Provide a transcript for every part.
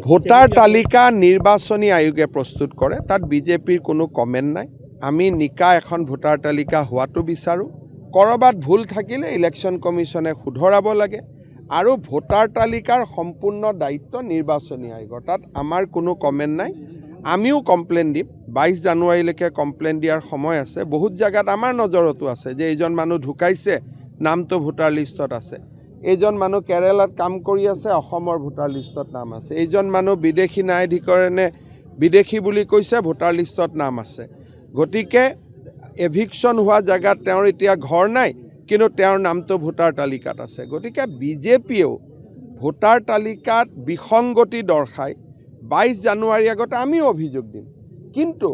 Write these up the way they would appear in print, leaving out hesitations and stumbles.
Voter তালিকা নিৰ্বাচনী আয়োগে প্ৰস্তুত কৰে, তাত বিজেপিৰ কোনো কমেণ্ট নাই। আমি নিকা এখন ভোটাৰ তালিকা হোৱাটো বিচাৰোঁ। ক'ৰবাত ভুল থাকিলে ইলেকশ্যন কমিশ্যনে শুধৰাব লাগে আৰু ভোটাৰ তালিকাৰ সম্পূৰ্ণ দায়িত্ব নিৰ্বাচনী আয়োগৰ, তাত আমাৰ কোনো কমেণ্ট নাই। আমিও কমপ্লেইন দিম, 22 জানুৱাৰীলৈকে কমপ্লেইন দিয়াৰ সময় আছে। বহুত জেগাত আমাৰ নজৰতো আছে যে এইজন মানুহ ঢুকাইছে, নামটো ভোটাৰ লিষ্টত আছে। এইজন মানুহ কেৰালাত কাম কৰি আছে, অসমৰ ভোটাৰ লিষ্টত নাম আছে। এইজন মানুহ বিদেশী ন্যায়াধিকৰণে বিদেশী বুলি কৈছে, ভোটাৰ লিষ্টত নাম আছে। গতিকে এভিকশ্যন হোৱা জেগাত তেওঁৰ এতিয়া ঘৰ নাই, কিন্তু তেওঁৰ নামটো ভোটাৰ তালিকাত আছে। গতিকে বিজেপিয়েও ভোটাৰ তালিকাত বিসংগতি দৰ্শাই 22 জানুৱাৰীৰ আগতে আমিও অভিযোগ দিম, কিন্তু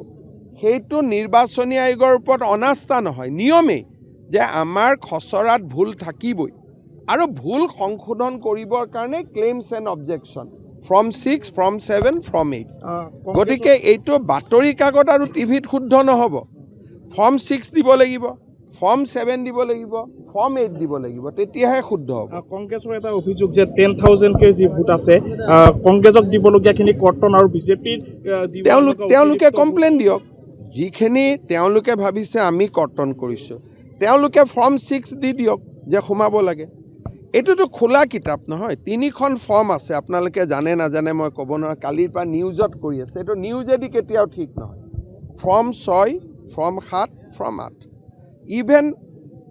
সেইটো নিৰ্বাচনী আয়োগৰ ওপৰত অনাস্থা নহয়, নিয়মেই যে আমাৰ খচৰাত ভুল থাকিবই আৰু ভুল সংশোধন কৰিবৰ কাৰণে claims and objection from 6, from 7, from 8। গতিকে এইটো বাতৰি কাকত আৰু টিভিত শুদ্ধ নহ'ব। ফৰ্ম 6 দিব লাগিব, ফৰ্ম 7 দিব লাগিব, ফৰ্ম 8 দিব লাগিব, তেতিয়াহে শুদ্ধ হ'ব। কংগ্ৰেছৰ এটা অভিযোগ যে 10,000কে যি ভোট আছে কংগ্ৰেছক দিবলগীয়াখিনি কৰ্তন আৰু বিজেপিৰ তেওঁলোকে কমপ্লেইন দিয়ক। যিখিনি তেওঁলোকে ভাবিছে আমি কৰ্তন কৰিছোঁ, তেওঁলোকে ফৰ্ম 6 দি দিয়ক যে সোমাব লাগে। এইটোতো খোলা কিতাপ নহয়, 3খন ফৰ্ম আছে, আপোনালোকে জানে নাজানে মই ক'ব নোৱাৰোঁ। কালিৰ পৰা নিউজত কৰি আছে, এইটো নিউজেদি কেতিয়াও ঠিক নহয়। ফৰ্ম 6, ফৰ্ম 7, ফৰ্ম 8, ইভেন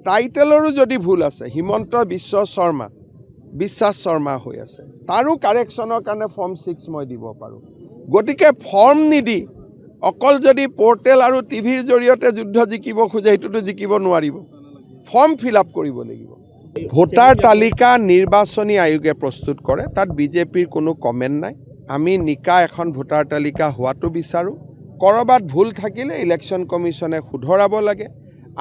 টাইটেলৰো যদি ভুল আছে, হিমন্ত বিশ্বাস শৰ্মা হৈ আছে, তাৰো কাৰেকশ্যনৰ কাৰণে ফৰ্ম 6 মই দিব পাৰোঁ। গতিকে ফৰ্ম নিদি অকল যদি পৰ্টেল আৰু টিভিৰ জৰিয়তে যুদ্ধ জিকিব খোজে, সেইটোতো জিকিব নোৱাৰিব। ফৰ্ম ফিল আপ কৰিব লাগিব। ভোটাৰ তালিকা নিৰ্বাচনী আয়োগে প্ৰস্তুত কৰে, তাত বিজেপিৰ কোনো কমেণ্ট নাই। আমি নিকা এখন ভোটাৰ তালিকা হোৱাটো বিচাৰোঁ। ক'ৰবাত ভুল থাকিলে ইলেকশ্যন কমিশ্যনে শুধৰাব লাগে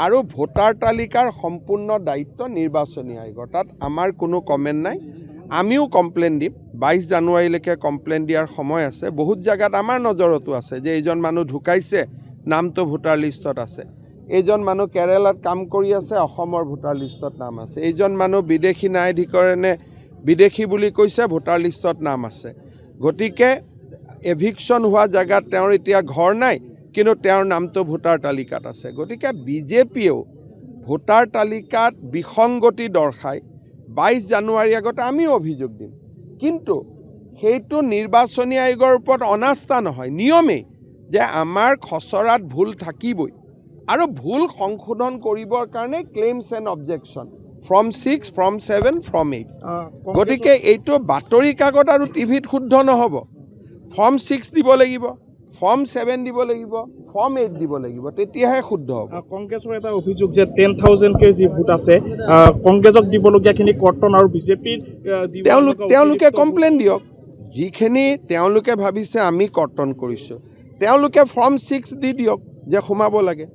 আৰু ভোটাৰ তালিকাৰ সম্পূৰ্ণ দায়িত্ব নিৰ্বাচনী আয়োগৰ, তাত আমাৰ কোনো কমেণ্ট নাই। আমিও কমপ্লেইন দিম, 22 জানুৱাৰীলৈকে কমপ্লেইন দিয়াৰ সময় আছে। বহুত জেগাত আমাৰ নজৰতো আছে যে এইজন মানুহ ঢুকাইছে, নামটো ভোটাৰ লিষ্টত আছে। এইজন মানুহ কেৰালাত কাম কৰি আছে, অসমৰ ভোটাৰ লিষ্টত নাম আছে। এইজন মানুহ বিদেশী ন্যায়াধিকৰণে বিদেশী বুলি কৈছে, ভোটাৰ লিষ্টত নাম আছে। গতিকে এভিকশ্যন হোৱা জেগাত তেওঁৰ এতিয়া ঘৰ নাই, কিন্তু তেওঁৰ নামটো ভোটাৰ তালিকাত আছে। গতিকে বিজেপিয়েও ভোটাৰ তালিকাত বিসংগতি দৰ্শাই 22 জানুৱাৰীৰ আগতে আমিও অভিযোগ দিম, কিন্তু সেইটো নিৰ্বাচনী আয়োগৰ ওপৰত অনাস্থা নহয়, নিয়মেই যে আমাৰ খচৰাত ভুল থাকিবই আৰু ভুল সংশোধন কৰিবৰ কাৰণে claims and objection from 6, from 7, from 8। গতিকে এইটো বাতৰি কাকত আৰু টিভিত শুদ্ধ নহ'ব। ফৰ্ম 6 দিব লাগিব, ফৰ্ম 7 দিব লাগিব, ফৰ্ম 8 দিব লাগিব, তেতিয়াহে শুদ্ধ হ'ব। কংগ্ৰেছৰ এটা অভিযোগ যে 10,000কে যি ভোট আছে কংগ্ৰেছক দিবলগীয়াখিনি কৰ্তন আৰু বিজেপিৰ তেওঁলোকে কমপ্লেইন দিয়ক। যিখিনি তেওঁলোকে ভাবিছে আমি কৰ্তন কৰিছোঁ, তেওঁলোকে ফৰ্ম 6 দি দিয়ক যে সোমাব লাগে।